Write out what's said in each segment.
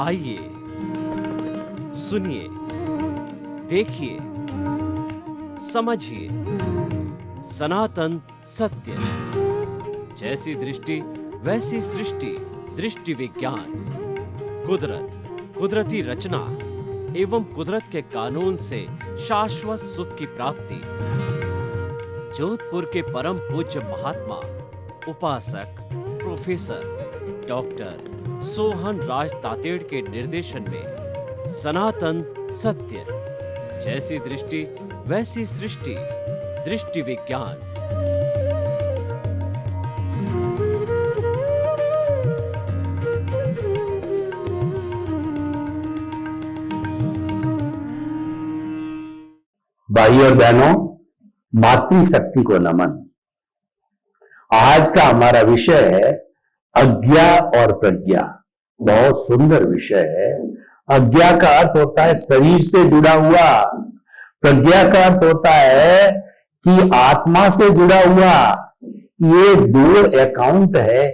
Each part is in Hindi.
आइए, सुनिए, देखिए, समझिए सनातन सत्य। जैसी दृष्टि वैसी सृष्टि, दृष्टि विज्ञान। कुदरत, कुदरती रचना एवं कुदरत के कानून से शाश्वत सुख की प्राप्ति। जोधपुर के परम पूज्य महात्मा उपासक प्रोफेसर डॉक्टर सोहन राज तातेड़ के निर्देशन में सनातन सत्य। जैसी दृष्टि वैसी सृष्टि, दृष्टि विज्ञान। भाई और बहनों, मातृशक्ति को नमन। आज का हमारा विषय है अज्ञा और प्रज्ञा। बहुत सुंदर विषय है। अज्ञा का अर्थ होता है शरीर से जुड़ा हुआ, प्रज्ञा का अर्थ होता है कि आत्मा से जुड़ा हुआ। ये दो अकाउंट है,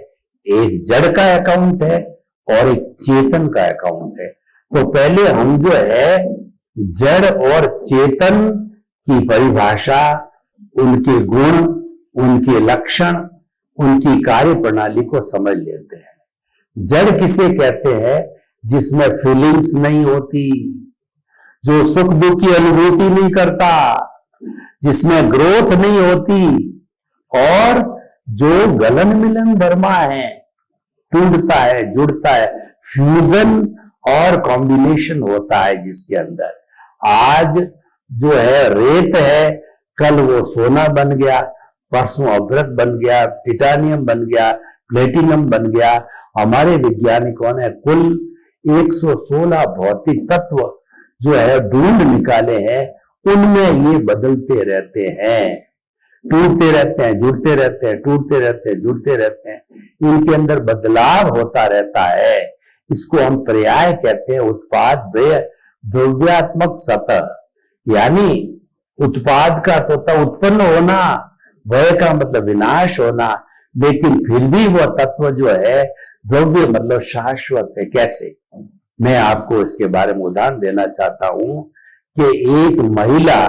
एक जड़ का अकाउंट है और एक चेतन का अकाउंट है। तो पहले हम जो है जड़ और चेतन की परिभाषा, उनके गुण, उनके लक्षण, उनकी कार्य प्रणाली को समझ लेते हैं। जड़ किसे कहते हैं? जिसमें फीलिंग्स नहीं होती, जो सुख दुख की अनुभूति नहीं करता, जिसमें ग्रोथ नहीं होती और जो गलन मिलन धर्मा है, टूटता है, जुड़ता है, फ्यूजन और कॉम्बिनेशन होता है जिसके अंदर। आज जो है रेत है, कल वो सोना बन गया, परसों अभ्रक बन गया, टिटानियम बन गया, प्लेटिनम बन गया। हमारे वैज्ञानिकों ने कुल 116 भौतिक तत्व जो है ढूंढ निकाले हैं। उनमें ये बदलते रहते हैं, टूटते रहते हैं, जुड़ते रहते हैं, टूटते रहते हैं, जुड़ते रहते हैं। इनके अंदर बदलाव होता रहता है। इसको हम पर्याय कहते हैं, उत्पाद व्यय द्रव्यात्मक सतह। यानी उत्पाद का होता उत्पन्न होना, व्यय का मतलब विनाश होना, लेकिन फिर भी वह तत्व जो है द्रव्य मतलब शाश्वत है। कैसे? मैं आपको इसके बारे में उदाहरण देना चाहता हूं कि एक महिला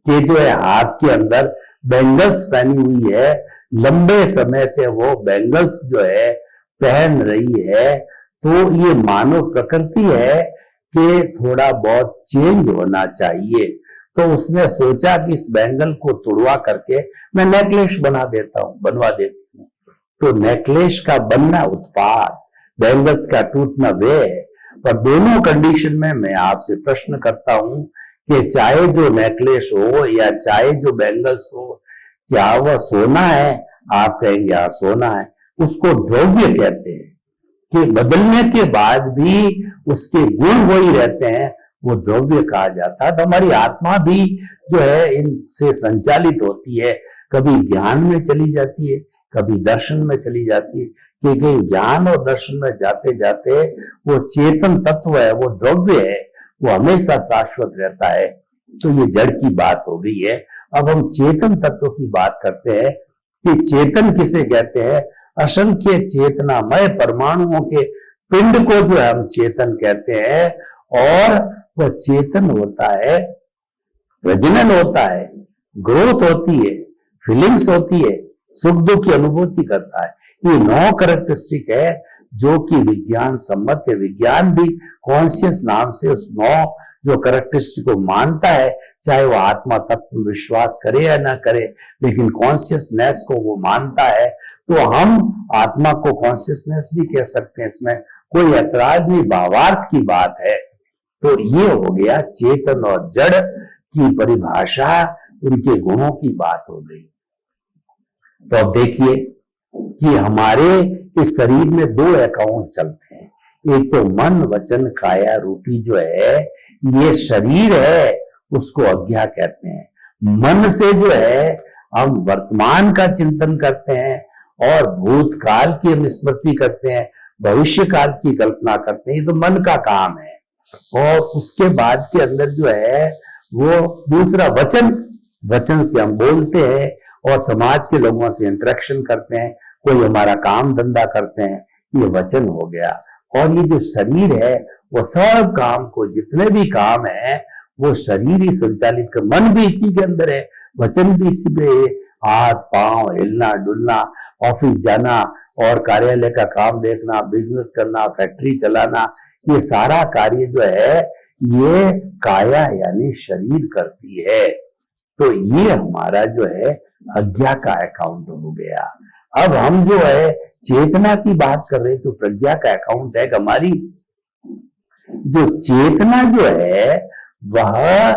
के जो है हाथ के अंदर बैंगल्स पहनी हुई है, लंबे समय से वो बैंगल्स जो है पहन रही है, तो ये मानव प्रकृति है कि थोड़ा बहुत चेंज होना चाहिए। तो उसने सोचा कि इस बैंगल को तोड़वा करके मैं नेकलेस बनवा देती हूँ। तो नेकलेस का बनना उत्पाद, बैंगल्स का टूटना व्यय है। पर दोनों कंडीशन में मैं आपसे प्रश्न करता हूं कि चाहे जो नेकलेस हो या चाहे जो बैंगल्स हो, क्या वह सोना है? आप कहेंगे हाँ सोना है। उसको द्रव्य कहते हैं कि बदलने के बाद भी उसके गुण वही रहते हैं, वो द्रव्य कहा जाता है। तो हमारी आत्मा भी जो है इनसे संचालित होती है। कभी ज्ञान में चली जाती है, कभी दर्शन में चली जाती है। क्योंकि ज्ञान और दर्शन में जाते जाते वो चेतन तत्व है, वो द्रव्य है, वो हमेशा शाश्वत रहता है। तो ये जड़ की बात हो गई है। अब हम चेतन तत्व की बात करते हैं कि चेतन किसे कहते हैं? असंख्य चेतनामय परमाणुओं के पिंड को जो है हम चेतन कहते हैं। और वह चेतन होता है, प्रजनन होता है, ग्रोथ होती है, फीलिंग्स होती है, सुख दुख की अनुभूति करता है। ये 9 कैरेक्टरिस्टिक है जो कि विज्ञान सम्मत है। विज्ञान भी कॉन्शियस नाम से उस 9 जो कैरेक्टरिस्टिक को मानता है, चाहे वो आत्मा तत्व में विश्वास करे या ना करे, लेकिन कॉन्शियसनेस को वो मानता है। तो हम आत्मा को कॉन्शियसनेस भी कह सकते हैं, इसमें कोई ऐतराज नहीं, भावार्थ की बात है। तो ये हो गया चेतन और जड़ की परिभाषा, उनके गुणों की बात हो गई। तो अब देखिए कि हमारे इस शरीर में 2 अकाउंट चलते हैं। एक तो मन वचन काया रूपी जो है ये शरीर है, उसको अज्ञा कहते हैं। मन से जो है हम वर्तमान का चिंतन करते हैं और भूतकाल की हम स्मृति करते हैं, भविष्य काल की कल्पना करते हैं। ये तो मन का काम है। और उसके बाद के अंदर जो है वो दूसरा वचन, वचन से हम बोलते हैं और समाज के लोगों से इंटरेक्शन करते हैं, कोई हमारा काम धंधा करते हैं, ये वचन हो गया। और ये जो शरीर है वो सब काम को, जितने भी काम है वो शरीर ही संचालित कर, मन भी इसी के अंदर है, वचन भी इसी पे है, हाथ पांव हिलना डुलना, ऑफिस जाना और कार्यालय का काम देखना, बिजनेस करना, फैक्ट्री चलाना, ये सारा कार्य जो है ये काया यानी शरीर करती है। तो ये हमारा जो है अज्ञा का अकाउंट हो गया। अब हम जो है चेतना की बात कर रहे हैं, तो प्रज्ञा का अकाउंट है कि हमारी जो चेतना जो है वह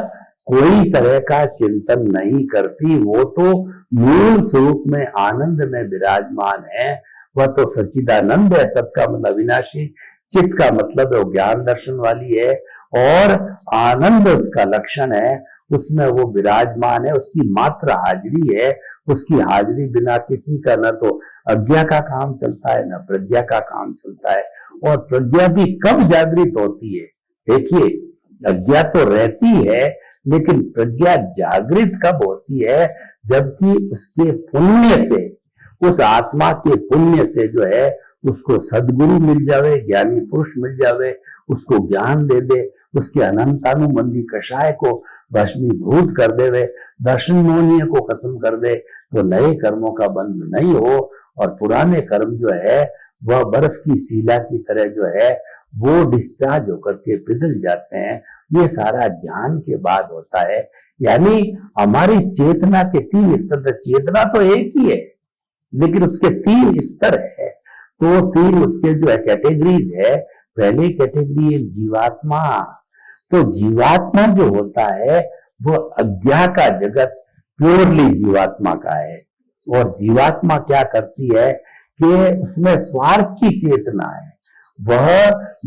कोई तरह का चिंतन नहीं करती, वो तो मूल स्वरूप में आनंद में विराजमान है, वह तो सच्चिदानंद है, सबका मतलब अविनाशी, चित्त का मतलब है वो ज्ञान दर्शन वाली है और आनंद उसका लक्षण है, उसमें वो विराजमान है, उसकी मात्र हाजिरी है, उसकी हाजिरी बिना किसी का न तो अज्ञा का काम चलता है न प्रज्ञा का काम चलता है। और प्रज्ञा भी कब जागृत होती है, देखिए अज्ञा तो रहती है लेकिन प्रज्ञा जागृत कब होती है, जबकि उसके पुण्य से, उस आत्मा के पुण्य से जो है उसको सदगुरु मिल जावे, ज्ञानी पुरुष मिल जावे, उसको ज्ञान दे दे, उसके अनंतानुबंधी कषाय को भस्मीभूत कर देवे, दर्शन मोहनीय को खत्म कर दे, तो नए कर्मों का बंध नहीं हो और पुराने कर्म जो है वह बर्फ की सीला की तरह जो है वो डिस्चार्ज होकर के पिघल जाते हैं। ये सारा ज्ञान के बाद होता है। यानी हमारी चेतना के 3 स्तर, चेतना तो एक ही है लेकिन उसके 3 स्तर है, तो 3 उसके जो है कैटेगरीज है। पहली कैटेगरी है जीवात्मा। तो जीवात्मा जो होता है वो अज्ञा का जगत प्योरली जीवात्मा का है। और जीवात्मा क्या करती है कि उसमें स्वार्थ की चेतना है, वह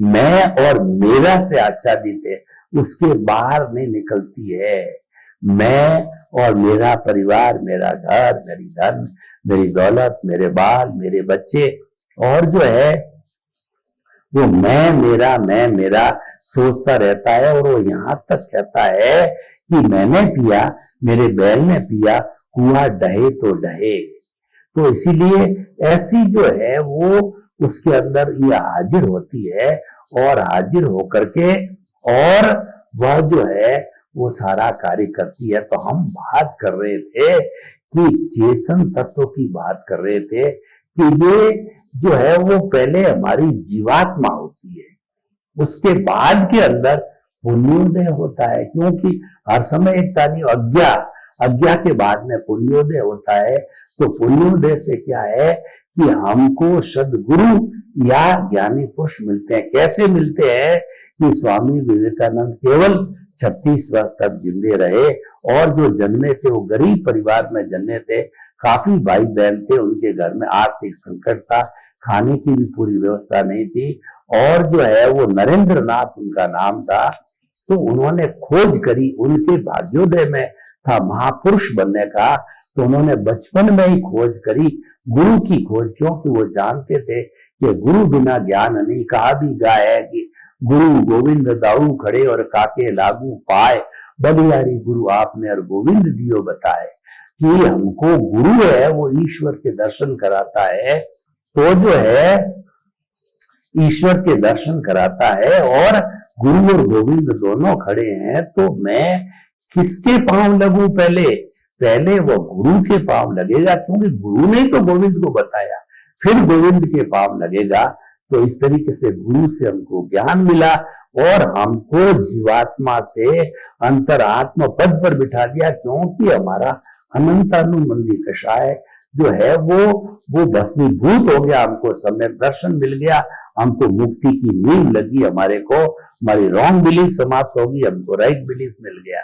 मैं और मेरा से आच्छादित है, उसके बाहर नहीं निकलती है। मैं और मेरा परिवार, मेरा घर, मेरी धन, मेरी दौलत, मेरे बाल, मेरे बच्चे, और जो है वो मैं मेरा सोचता रहता है। और वो यहां तक कहता है कि मैंने पिया, मेरे बैल ने पिया, कुआं डहे तो डहे। तो इसीलिए ऐसी जो है वो उसके अंदर ये हाजिर होती है और हाजिर होकर के और वह जो है वो सारा कार्य करती है। तो हम बात कर रहे थे कि चेतन तत्व की बात कर रहे थे कि ये जो है वो पहले हमारी जीवात्मा होती है, उसके बाद के अंदर पुण्योदय होता है, क्योंकि हर समय एक तानी अज्ञा के बाद में पुण्योदय होता है। तो पुण्योदय से क्या है कि हमको सद्गुरु या ज्ञानी पुरुष मिलते हैं। कैसे मिलते हैं कि स्वामी विवेकानंद केवल 36 वर्ष तक जिंदे रहे और जो जन्मे थे वो गरीब परिवार में जन्मे थे, काफी भाई बहन थे, उनके घर में आर्थिक संकट था, खाने की भी पूरी व्यवस्था नहीं थी, और जो है वो नरेंद्र नाथ उनका नाम था। तो उन्होंने खोज करी, उनके भाग्योदय में था महापुरुष बनने का, तो उन्होंने बचपन में ही खोज करी गुरु की खोज, क्योंकि वो जानते थे कि गुरु बिना ज्ञान नहीं। कहा भी गया है कि गुरु गोविंद दाऊ खड़े और काके लागू पाए, बलियारी गुरु आपने और गोविंद दियो बताए। कि हमको गुरु है वो ईश्वर के दर्शन कराता है, तो जो है ईश्वर के दर्शन कराता है और गुरु और गोविंद दोनों खड़े हैं, तो मैं किसके पांव लगूं? पहले वो गुरु के पांव लगेगा, क्योंकि गुरु ने तो गोविंद को बताया, फिर गोविंद के पांव लगेगा। तो इस तरीके से गुरु से हमको ज्ञान मिला और हमको जीवात्मा से अंतरात्म पद पर बिठा दिया, क्योंकि हमारा अनंतानुबंधी कषाय जो है वो भस्मीभूत हो गया, हमको सम्यक दर्शन मिल गया, हमको मुक्ति की नींव लगी, हमारे को हमारी रॉन्ग बिलीफ समाप्त होगी, हमको राइट बिलीफ मिल गया।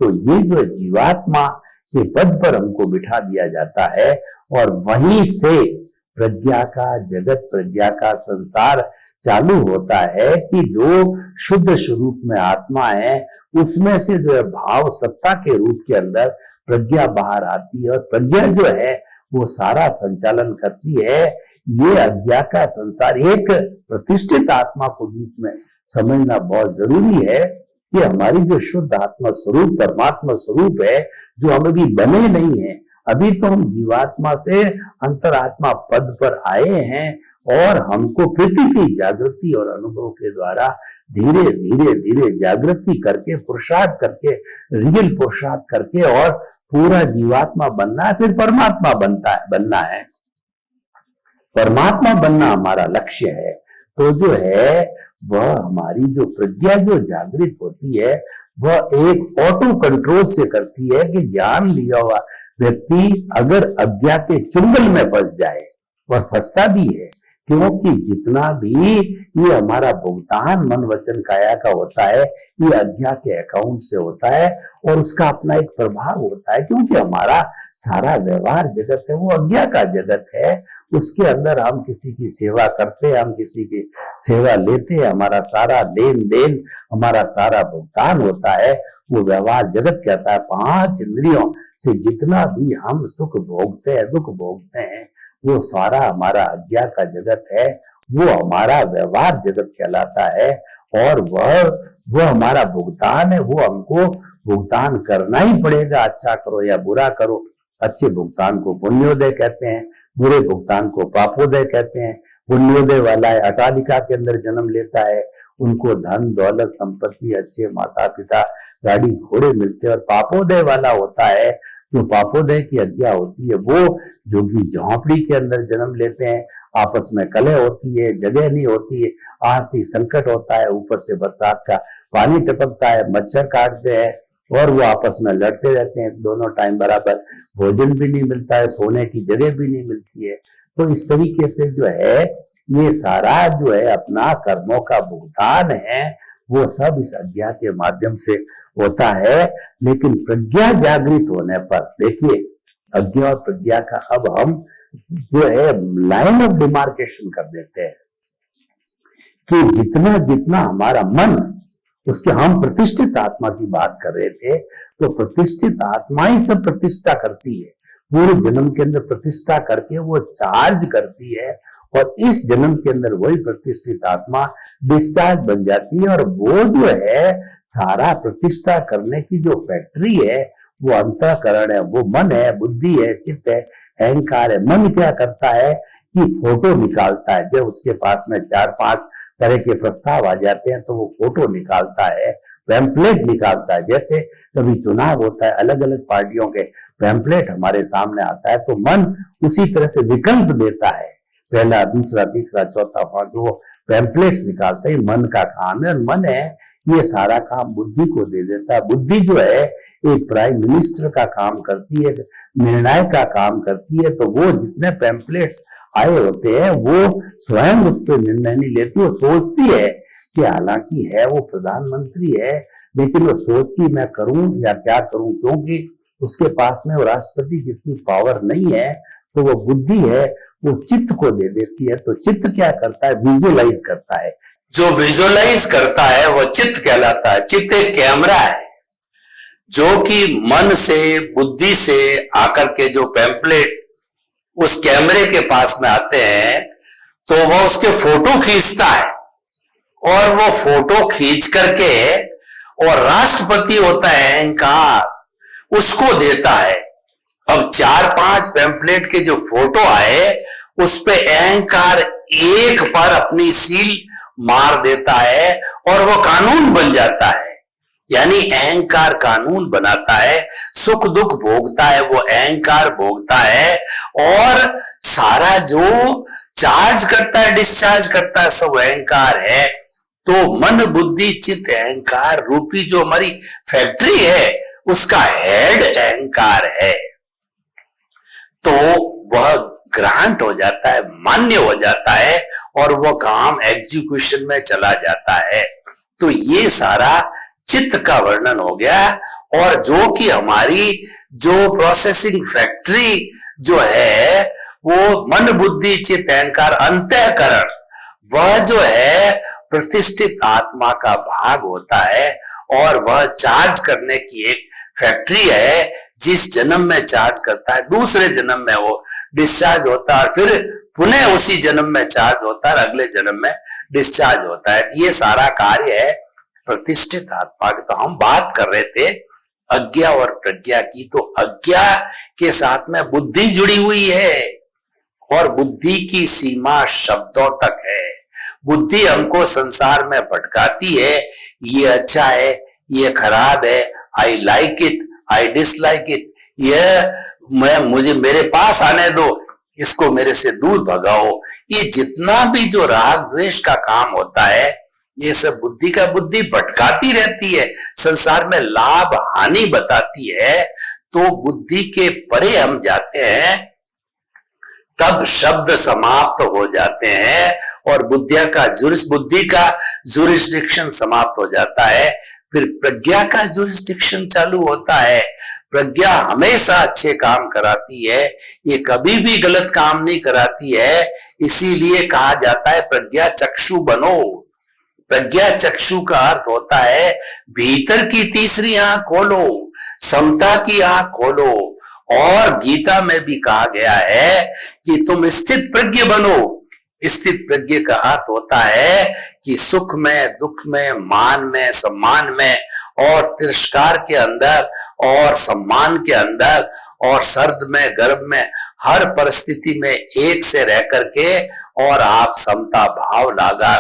तो ये जो जीवात्मा के पद पर हमको बिठा दिया जाता है और वहीं से प्रज्ञा का जगत, प्रज्ञा का संसार चालू होता है कि जो शुद्ध स्वरूप में आत्मा है उसमें से जो है भाव सत्ता के रूप के अंदर प्रज्ञा बाहर आती है और प्रज्ञा जो है वो सारा संचालन करती है। ये अज्ञा का संसार एक प्रतिष्ठित आत्मा को बीच में समझना बहुत जरूरी है कि हमारी जो शुद्ध आत्मा स्वरूप परमात्मा स्वरूप है, जो हम अभी बने नहीं है, अभी तो हम जीवात्मा से अंतरात्मा पद पर आए हैं और हमको प्रकृति जागृति और अनुभव के द्वारा धीरे धीरे धीरे जागृति करके पुरुषार्थ करके रियल पुरुषार्थ करके और पूरा जीवात्मा बनना है, फिर परमात्मा बनना है। परमात्मा बनना हमारा लक्ष्य है। तो जो है वह हमारी जो प्रज्ञा जो जागृत होती है वह एक ऑटो कंट्रोल से करती है कि ज्ञान लिया हुआ व्यक्ति अगर अज्ञा के चुंगल में फंस जाए, और फंसता भी है, क्योंकि जितना भी ये हमारा भुगतान मन वचन काया का होता है ये अज्ञा के अकाउंट से होता है और उसका अपना एक प्रभाव होता है, क्योंकि हमारा सारा व्यवहार जगत है वो अज्ञा का जगत है। उसके अंदर हम किसी की सेवा करते हैं, हम किसी की सेवा लेते हैं, हमारा सारा लेन देन हमारा सारा भुगतान होता है, वो व्यवहार जगत कहता है। 5 इंद्रियों से जितना भी हम सुख भोगते हैं दुख भोगते हैं वो सारा हमारा अज्ञा का जगत है, वो हमारा व्यवहार जगत कहलाता है और वह हमारा भुगतान है, वो हमको भुगतान करना ही पड़ेगा, अच्छा करो या बुरा करो। अच्छे भुगतान को पुण्योदय कहते हैं, बुरे भुगतान को पापोदय कहते हैं। पुण्योदय वाला है अटालिका के अंदर जन्म लेता है, उनको धन दौलत संपत्ति अच्छे माता पिता गाड़ी घोड़े मिलते हैं, और पापोदय वाला होता है जो पापोदय की आज्ञा होती है वो जोगी झोंपड़ी के अंदर जन्म लेते हैं, आपस में कलह होती है, जगह नहीं होती है, आर्थिक संकट होता है, ऊपर से बरसात का पानी टपकता है, मच्छर काटते हैं और वो आपस में लड़ते रहते हैं, दोनों टाइम बराबर भोजन भी नहीं मिलता है, सोने की जगह भी नहीं मिलती है। तो इस तरीके से जो है ये सारा जो है अपना कर्मों का भुगतान है वो सब इस अज्ञा के माध्यम से होता है। लेकिन प्रज्ञा जागृत होने पर देखिए अज्ञा और प्रज्ञा का अब हम जो है लाइन ऑफ डिमार्केशन कर देते हैं कि जितना जितना हमारा मन, उसके हम प्रतिष्ठित आत्मा की बात कर रहे थे, तो प्रतिष्ठित आत्मा ही सब प्रतिष्ठा करती है, पूरे जन्म के अंदर प्रतिष्ठा करके वो चार्ज करती है और इस जन्म के अंदर वही प्रतिष्ठित आत्मा डिस्चार्ज बन जाती है। और वो जो है सारा प्रतिष्ठा करने की जो फैक्ट्री है वो अंतःकरण है, वो मन है, बुद्धि है, चित्त है, अहंकार है। मन क्या करता है कि फोटो निकालता है, जब उसके पास में 4-5 तरह के प्रस्ताव आ जाते हैं तो वो फोटो निकालता है, पैम्पलेट निकालता है। जैसे कभी चुनाव होता है, अलग अलग पार्टियों के पैम्पलेट हमारे सामने आता है तो मन उसी तरह से विकल्प देता है, पहला दूसरा तीसरा चौथा पांचवा, वो पैम्पलेट्स निकालता है, मन का काम है। और मन है ये सारा काम बुद्धि को दे देता है। बुद्धि जो है एक प्राइम मिनिस्टर का काम करती है, निर्णय का काम करती है। तो वो जितने पैम्पलेट्स आए होते हैं वो स्वयं उस पर निर्णय नहीं लेती, वो सोचती है कि हालांकि है वो प्रधानमंत्री है लेकिन वो सोचती मैं करूं या क्या करूं, क्योंकि उसके पास में वो राष्ट्रपति जितनी पावर नहीं है। तो वो बुद्धि है वो चित्त को दे देती है। तो चित्त क्या करता है, विजुअलाइज करता है। जो विजुअलाइज करता है वो चित्त कहलाता है। चित्त एक कैमरा है जो कि मन से बुद्धि से आकर के जो पैम्पलेट उस कैमरे के पास में आते हैं तो वो उसके फोटो खींचता है और वो फोटो खींच करके और राष्ट्रपति होता है अहंकार उसको देता है। अब 4-5 पैम्पलेट के जो फोटो आए उस पे अहंकार एक पर अपनी सील मार देता है और वो कानून बन जाता है। यानी अहंकार कानून बनाता है, सुख दुख भोगता है वो अहंकार भोगता है और सारा जो चार्ज करता है डिस्चार्ज करता है सब अहंकार है। तो मन बुद्धि चित्त अहंकार रूपी जो हमारी फैक्ट्री है उसका हेड अहंकार है। तो वह ग्रांट हो जाता है, मान्य हो जाता है और वह काम एग्जीक्यूशन में चला जाता है। तो ये सारा चित्त का वर्णन हो गया। और जो कि हमारी जो प्रोसेसिंग फैक्ट्री जो है वो मन बुद्धि चित्त अहंकार अंतःकरण, वह जो है प्रतिष्ठित आत्मा का भाग होता है और वह चार्ज करने की एक फैक्ट्री है। जिस जन्म में चार्ज करता है दूसरे जन्म में वो डिस्चार्ज होता है और फिर पुनः उसी जन्म में चार्ज होता है और अगले जन्म में डिस्चार्ज होता है। ये सारा कार्य है प्रतिष्ठित आत्मा की। तो हम बात कर रहे थे अज्ञा और प्रज्ञा की। तो अज्ञा के साथ में बुद्धि जुड़ी हुई है और बुद्धि की सीमा शब्दों तक है। बुद्धि हमको संसार में भटकाती है, ये अच्छा है, ये खराब है, I like it, I dislike it, मुझे मेरे पास आने दो, इसको मेरे से दूर भगाओ। ये जितना भी जो राग द्वेष का काम होता है, ये सब बुद्धि भटकाती रहती है, संसार में लाभ हानि बताती है। तो बुद्धि के परे हम जाते हैं, तब शब्द समाप्त हो जाते हैं और बुद्धि का जुरिस्डिक्शन समाप्त हो जाता है। फिर प्रज्ञा का जुरिस्डिक्शन चालू होता है। प्रज्ञा हमेशा अच्छे काम कराती है, ये कभी भी गलत काम नहीं कराती है। इसीलिए कहा जाता है प्रज्ञा चक्षु बनो। प्रज्ञा चक्षु का अर्थ होता है भीतर की तीसरी आंख खोलो, समता की आंख खोलो। और गीता में भी कहा गया है कि तुम स्थित प्रज्ञ बनो। स्थित प्रज्ञ का अर्थ होता है कि सुख में, दुख में, मान में, सम्मान में और तिरस्कार के अंदर और सम्मान के अंदर और सर्द में, गर्भ में, हर परिस्थिति में एक से रह करके और आप समता भाव लागा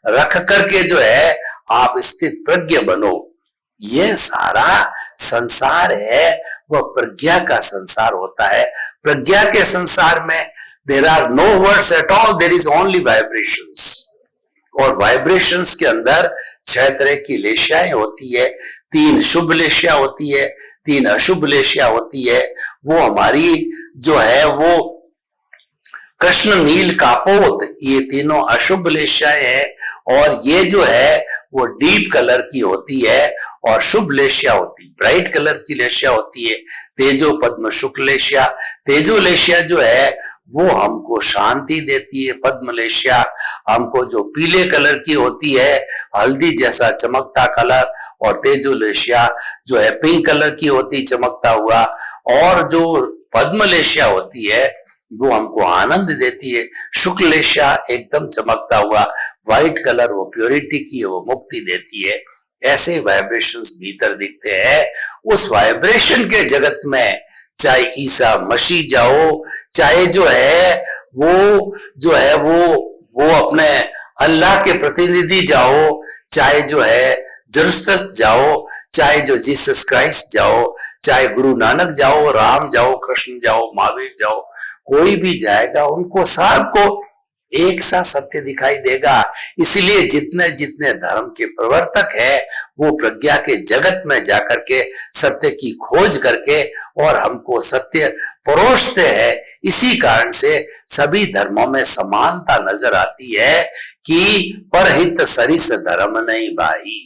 रख करके जो है आप स्थित प्रज्ञ बनो। ये सारा संसार है वह प्रज्ञा का संसार होता है। प्रज्ञा के संसार में there are no words at all, there is only vibrations. और वाइब्रेशंस के अंदर 6 तरह की लेशियाएं होती है। 3 शुभ लेशिया होती है, 3 अशुभ लेशिया होती है। वो हमारी जो है वो कृष्ण नील कापोत, ये तीनों अशुभ लेशियाएं हैं। और ये जो है वो डीप कलर की होती है और शुभ लेशिया होती, ब्राइट कलर की लेशिया होती है तेजो पद्म शुक्ल लेशिया। तेजो लेशिया जो है वो हमको शांति देती है। पद्म लेशिया हमको जो पीले कलर की होती है, हल्दी जैसा चमकता कलर, और तेजो लेशिया जो है पिंक कलर की होती चमकता हुआ। और जो पद्म लेशिया होती है वो हमको आनंद देती है। शुक्ल लेशिया एकदम चमकता हुआ व्हाइट कलर, वो प्योरिटी की है, वो मुक्ति देती है। ऐसे वाइब्रेशंस भीतर दिखते हैं। उस वाइब्रेशन के जगत में चाहे ईसा मसीह जाओ, चाहे जो है वो अपने अल्लाह के प्रतिनिधि जाओ, चाहे जो है जेरूसलम जाओ, चाहे जो जीसस क्राइस्ट जाओ, चाहे गुरु नानक जाओ, राम जाओ, कृष्ण जाओ, महावीर जाओ, कोई भी जाएगा उनको सबको एक सा सत्य दिखाई देगा। इसलिए जितने जितने धर्म के प्रवर्तक है वो प्रज्ञा के जगत में जाकर के सत्य की खोज करके और हमको सत्य परोसते हैं। इसी कारण से सभी धर्मों में समानता नजर आती है कि परहित सरिस धर्म नहीं भाई।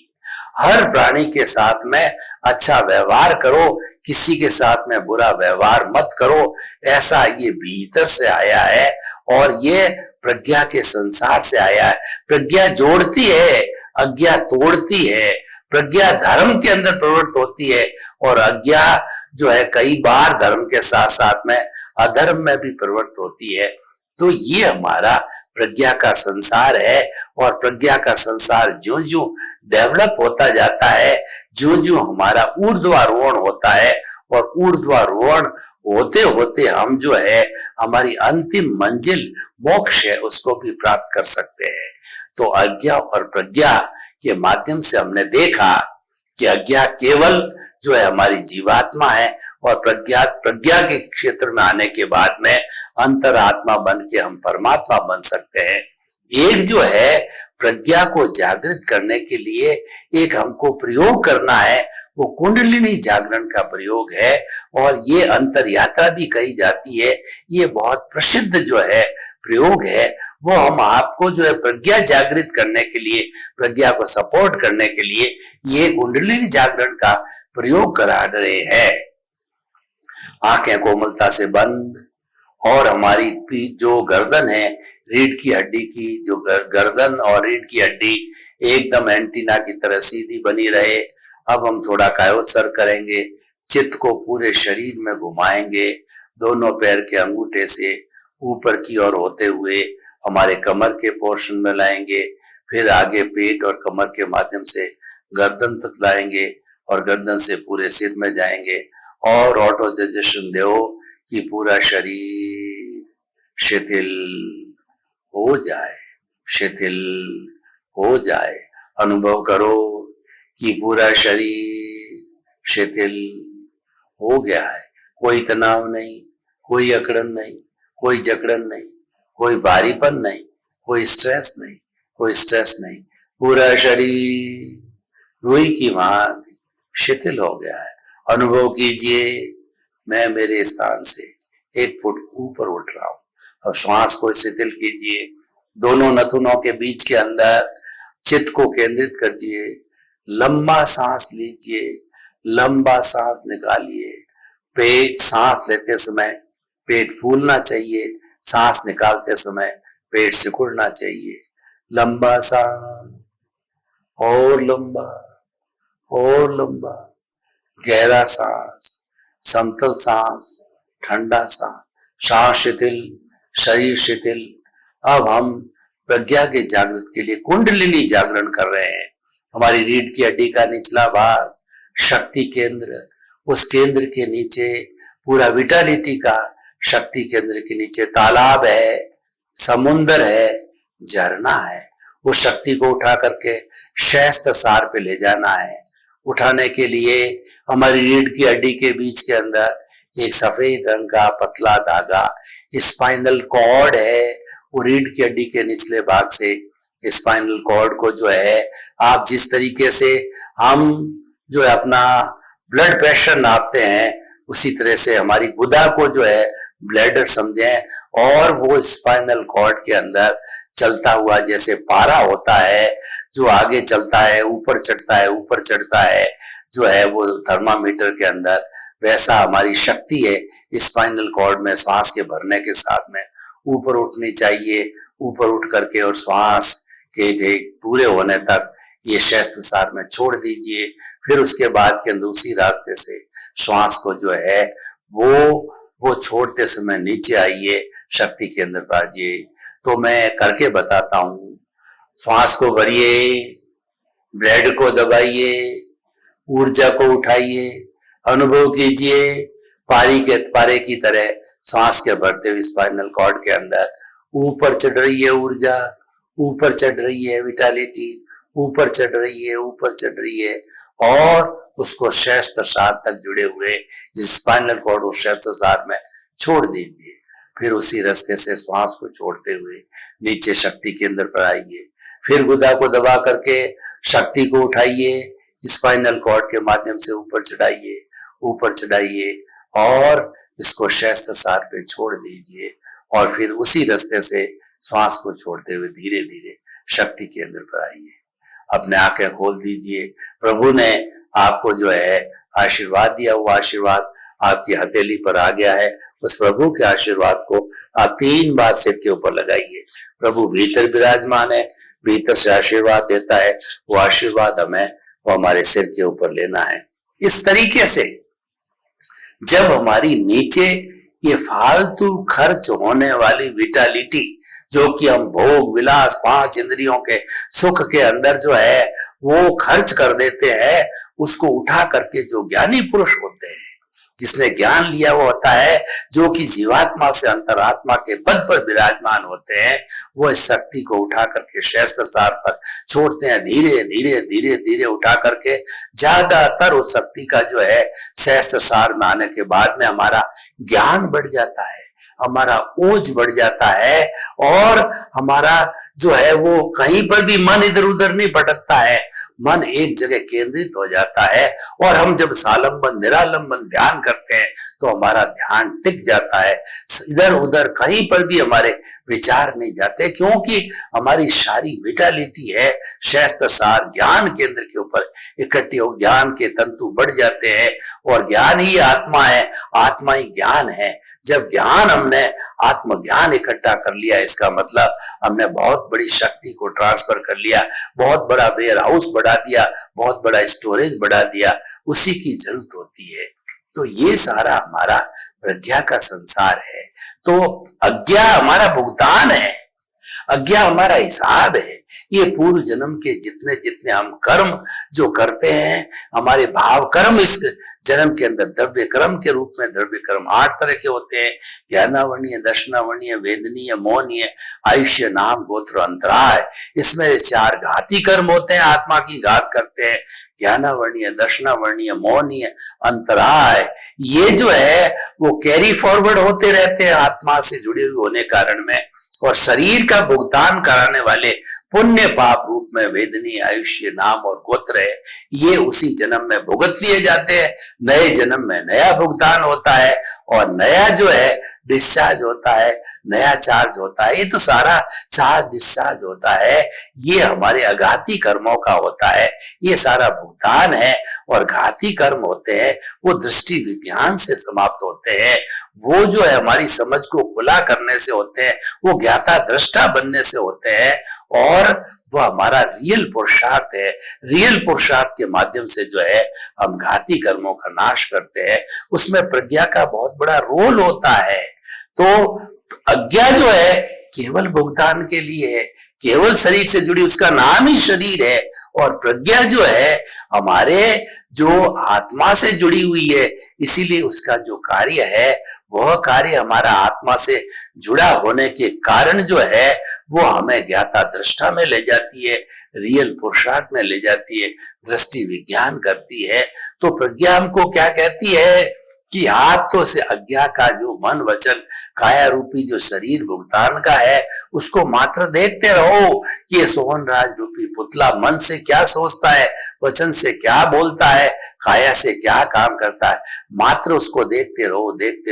हर प्राणी के साथ में अच्छा व्यवहार करो, किसी के साथ में बुरा व्यवहार मत करो। ऐसा ये भीतर से आया है और ये प्रज्ञा के संसार से आया है। प्रज्ञा जोड़ती है, अज्ञा तोड़ती है। प्रज्ञा धर्म के अंदर प्रवृत्त होती है और अज्ञा जो है कई बार धर्म के साथ साथ में अधर्म में भी प्रवृत्त होती है। तो ये हमारा प्रज्ञा का संसार है। और प्रज्ञा का संसार ज्यों ज्यों डेवलप होता जाता है, ज्यों ज्यों हमारा ऊर्ध्वारोहण होता है, और ऊर्ध्वारोहण होते होते हम जो है हमारी अंतिम मंजिल मोक्ष है उसको भी प्राप्त कर सकते हैं। तो अज्ञा और प्रज्ञा के माध्यम से हमने देखा कि अज्ञा केवल जो है हमारी जीवात्मा है और प्रज्ञा के क्षेत्र में आने के बाद में अंतरात्मा बन के हम परमात्मा बन सकते हैं। एक जो है प्रज्ञा को जागृत करने के लिए एक हमको प्रयोग करना है, वो कुंडलिनी जागरण का प्रयोग है। और ये अंतर यात्रा भी कही जाती है। ये बहुत प्रसिद्ध जो है प्रयोग है। वो हम आपको जो है प्रज्ञा जागृत करने के लिए, प्रज्ञा को सपोर्ट करने के लिए ये कुंडलिनी जागरण का प्रयोग करा रहे हैं। आंखें कोमलता से बंद और हमारी जो गर्दन है, रीढ़ की हड्डी की जो गर्दन और रीढ़ की हड्डी एकदम एंटीना की तरह सीधी बनी रहे। अब हम थोड़ा कायोत्सर्ग करेंगे, चित्त को पूरे शरीर में घुमाएंगे, दोनों पैर के अंगूठे से ऊपर की ओर होते हुए हमारे कमर के पोर्शन में लाएंगे, फिर आगे पेट और कमर के माध्यम से गर्दन तक लाएंगे और गर्दन से पूरे सिर में जाएंगे और ऑटो सजेशन दो कि पूरा शरीर शिथिल हो जाए, शिथिल हो जाए। अनुभव करो कि पूरा शरीर शिथिल हो गया है। कोई तनाव नहीं, कोई अकड़न नहीं, कोई जकड़न नहीं, कोई भारीपन नहीं, कोई स्ट्रेस नहीं, कोई स्ट्रेस नहीं। पूरा शरीर रुई की भांति शिथिल हो गया है। अनुभव कीजिए मैं मेरे स्थान से 1 फुट ऊपर उठ रहा हूं। अब श्वास को शिथिल कीजिए, दोनों नथुनों के बीच के अंदर चित्त को केंद्रित करिए, लंबा सांस लीजिए, लंबा सांस निकालिए। पेट सांस लेते समय पेट फूलना चाहिए, सांस निकालते समय पेट सिकुड़ना चाहिए। लंबा सांस और लंबा और लंबा, गहरा सांस, समतल सांस, ठंडा सांस, सांस शिथिल, शरीर शिथिल। अब हम प्रज्ञा के जागृत के लिए कुंडलिनी जागरण कर रहे हैं। हमारी रीढ़ की हड्डी का निचला भाग शक्ति केंद्र, उस केंद्र के नीचे पूरा विटालिटी का शक्ति केंद्र के नीचे तालाब है, समुंदर है, झरना है। उस शक्ति को उठा करके शैस्त सार पे ले जाना है। उठाने के लिए हमारी रीढ़ की हड्डी के बीच के अंदर एक सफेद रंग का पतला धागा स्पाइनल कॉर्ड है। वो रीढ़ की हड्डी के निचले भाग से स्पाइनल कॉर्ड को जो है आप जिस तरीके से हम जो है अपना ब्लड प्रेशर नापते हैं उसी तरह से हमारी गुदा को जो है ब्लैडर समझें और वो स्पाइनल कॉर्ड के अंदर चलता हुआ जैसे पारा होता है जो आगे चलता है, ऊपर चढ़ता है, ऊपर चढ़ता है, जो है वो थर्मामीटर के अंदर, वैसा हमारी शक्ति है स्पाइनल कॉर्ड में सांस के भरने के साथ में ऊपर उठनी चाहिए। ऊपर उठ करके और श्वास के पूरे होने तक ये शैस्त सार में छोड़ दीजिए। फिर उसके बाद के दूसरी रास्ते से श्वास को जो है वो छोड़ते समय नीचे आइए, शक्ति केंद्र पर आइए। तो मैं करके बताता हूं। श्वास को भरिए, ब्रेड को दबाइए, ऊर्जा को उठाइए, अनुभव कीजिए पारे की तरह सांस के भरते हुए स्पाइनल कॉर्ड के अंदर ऊपर चढ़ रही है ऊर्जा, ऊपर चढ़ रही है विटालिटी, ऊपर चढ़ रही है, ऊपर चढ़ रही है और उसको शैस्त सार तक जुड़े हुए स्पाइनल कॉर्ड उस शैस्त सार में छोड़ दीजिए। फिर उसी रास्ते से श्वास को छोड़ते हुए नीचे शक्ति केंद्र पर आइए। फिर गुदा को दबा करके शक्ति को उठाइए, स्पाइनल कॉर्ड के माध्यम से ऊपर चढ़ाइए, ऊपर चढ़ाइए और इसको शैस्त सार पे छोड़ दीजिए। और फिर उसी रास्ते से श्वास को छोड़ते हुए धीरे धीरे शक्ति केंद्र पर आइए। अपने आंखें खोल दीजिए। प्रभु ने आपको जो है आशीर्वाद दिया, वो आशीर्वाद आपकी हथेली पर आ गया है। उस प्रभु के आशीर्वाद को आप 3 बार सिर के ऊपर लगाइए। प्रभु भीतर विराजमान है, भीतर से आशीर्वाद देता है। वो आशीर्वाद वो हमारे सिर के ऊपर लेना है। इस तरीके से जब हमारी नीचे ये फालतू खर्च होने वाली विटालिटी जो कि हम भोग विलास 5 इंद्रियों के सुख के अंदर जो है वो खर्च कर देते हैं, उसको उठा करके जो ज्ञानी पुरुष होते हैं, जिसने ज्ञान लिया वो होता है, जो कि जीवात्मा से अंतरात्मा के पद पर विराजमान होते हैं, वो इस शक्ति को उठा करके शैस्त सार पर छोड़ते हैं। धीरे धीरे धीरे धीरे उठा करके ज्यादातर उस शक्ति का जो है शैस्त सार में आने के बाद में हमारा ज्ञान बढ़ जाता है, हमारा ओज बढ़ जाता है और हमारा जो है वो कहीं पर भी मन इधर उधर नहीं भटकता है, मन एक जगह केंद्रित हो जाता है। और हम जब सालंबन निरालंबन ध्यान करते हैं तो हमारा ध्यान टिक जाता है, इधर उधर कहीं पर भी हमारे विचार नहीं जाते, क्योंकि हमारी सारी विटालिटी है शैस्त सार ज्ञान केंद्र के ऊपर इकट्ठी हो, ज्ञान के तंतु बढ़ जाते हैं और ज्ञान ही आत्मा है, आत्मा ही ज्ञान है। जब ज्ञान हमने आत्मज्ञान इकट्ठा कर लिया, इसका मतलब हमने बहुत बड़ी शक्ति को ट्रांसफर कर लिया, बहुत बड़ा वेयर हाउस बढ़ा दिया, बहुत बड़ा स्टोरेज बढ़ा दिया, उसी की जरूरत होती है। तो ये सारा हमारा प्रज्ञा का संसार है। तो अज्ञा हमारा भुगतान है, अज्ञा हमारा हिसाब है। ये पूर्व जन्म के जितने जितने हम कर्म जो करते हैं, हमारे भाव कर्म इस जन्म के अंदर द्रव्य कर्म के रूप में, द्रव्य कर्म 8 तरह के होते हैं, ज्ञानावर्णीय, दर्शनावर्णीय, वेदनीय, मोहनीय, आयुष्य, नाम, गोत्र, अंतराय। इसमें 4 घाती कर्म होते हैं, आत्मा की घात करते हैं, ज्ञानावर्णीय, दर्शनावर्णीय, मोहनीय, अंतराय। ये जो है वो कैरी फॉरवर्ड होते रहते हैं आत्मा से जुड़े हुए होने कारण में, और शरीर का भुगतान कराने वाले पुण्य पाप रूप में वेदनी, आयुष्य, नाम और गोत्र है, ये उसी जन्म में भुगत लिए जाते हैं। नए जन्म में नया भुगतान होता है और नया जो है डिस्चार्ज होता है, नया चार्ज होता है। ये तो सारा चार्ज डिस्चार्ज होता है, ये हमारे अघाती कर्मों का होता है, ये सारा भुगतान है। और घाती कर्म होते हैं वो दृष्टि विज्ञान से समाप्त होते हैं, वो जो है हमारी समझ को खुला करने से होते हैं, वो ज्ञाता दृष्टा बनने से होते हैं, और वो हमारा रियल पुरुषार्थ है। रियल पुरुषार्थ के माध्यम से जो है हम घाती कर्मों का नाश करते हैं। उसमें प्रज्ञा का बहुत बड़ा रोल होता है। तो अज्ञा जो है केवल भुगतान के लिए है, केवल शरीर से जुड़ी, उसका नाम ही शरीर है। और प्रज्ञा जो है हमारे जो आत्मा से जुड़ी हुई है, इसीलिए उसका जो कार्य है वह कार्य हमारा आत्मा से जुड़ा होने के कारण जो है वो हमें ज्ञाता दृष्टा में ले जाती है, रियल पुरुषार्थ में ले जाती है, दृष्टि विज्ञान करती है। तो प्रज्ञा हमको क्या कहती है कि हाथों से अज्ञा का जो मन, वचन, काया रूपी जो शरीर भुगतान का है, उसको मात्र देखते रहो कि ये सोहन राज रूपी पुतला मन से क्या सोचता है, वचन से क्या बोलता है, काया से क्या काम करता है। मात्र उसको देखते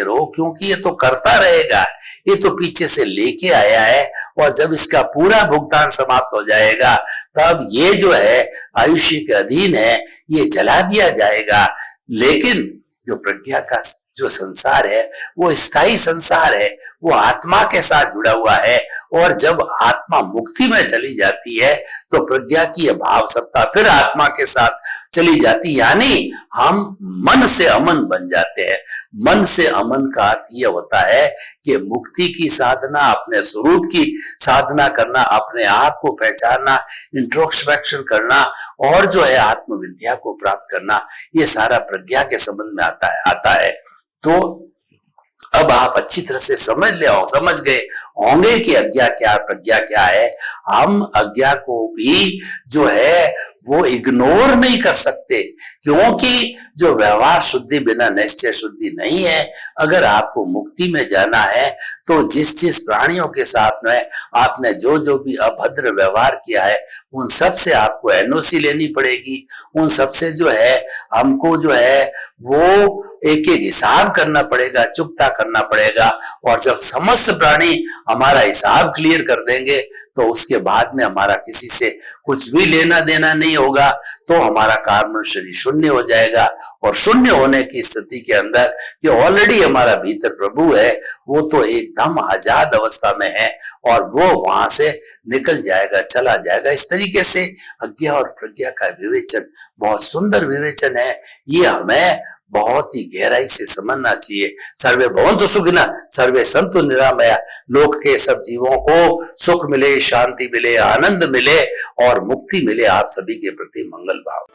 रहो, क्योंकि ये तो करता रहेगा, ये तो पीछे से लेके आया है। और जब इसका पूरा भुगतान समाप्त हो जाएगा तब ये जो है आयुष्य के अधीन है, ये जला दिया जाएगा। लेकिन जो प्रज्ञा का जो संसार है वो स्थायी संसार है, वो आत्मा के साथ जुड़ा हुआ है। और जब आत्मा मुक्ति में चली जाती है तो प्रज्ञा की भाव सत्ता फिर आत्मा के साथ चली जाती, यानी हम मन से अमन बन जाते हैं। मन से अमन का अर्थ यह होता है कि मुक्ति की साधना, अपने स्वरूप की साधना करना, अपने आप को पहचानना, इंट्रोस्पेक्शन करना, और जो है आत्मविद्या को प्राप्त करना, ये सारा प्रज्ञा के संबंध में आता है। तो अब आप अच्छी तरह से समझ गए होंगे कि अज्ञा क्या, प्रज्ञा क्या है। हम अज्ञा को भी जो है वो इग्नोर नहीं कर सकते, क्योंकि जो व्यवहार शुद्धि बिना निश्चय शुद्धि नहीं है। अगर आपको मुक्ति में जाना है तो जिस प्राणियों के साथ में आपने जो भी अभद्र व्यवहार किया है, उन सब से आपको एनओसी लेनी पड़ेगी। उन सब से जो है हमको जो है वो एक एक हिसाब करना पड़ेगा, चुकता करना पड़ेगा। और जब समस्त प्राणी हमारा हिसाब क्लियर कर देंगे तो उसके बाद में हमारा किसी से कुछ भी लेना देना नहीं होगा, तो हमारा कार्बन शरीर शून्य हो जाएगा। और शून्य होने की स्थिति के अंदर जो ऑलरेडी हमारा भीतर प्रभु है वो तो एकदम आजाद अवस्था में है, और वो वहां से निकल जाएगा, चला जाएगा। इस तरीके से अज्ञा और प्रज्ञा का विवेचन बहुत सुंदर विवेचन है, ये हमें बहुत ही गहराई से समझना चाहिए। सर्वे भवन्तु सुखिनः, सर्वे सन्तु निरामया। लोक के सब जीवों को सुख मिले, शांति मिले, आनंद मिले और मुक्ति मिले। आप सभी के प्रति मंगल भाव।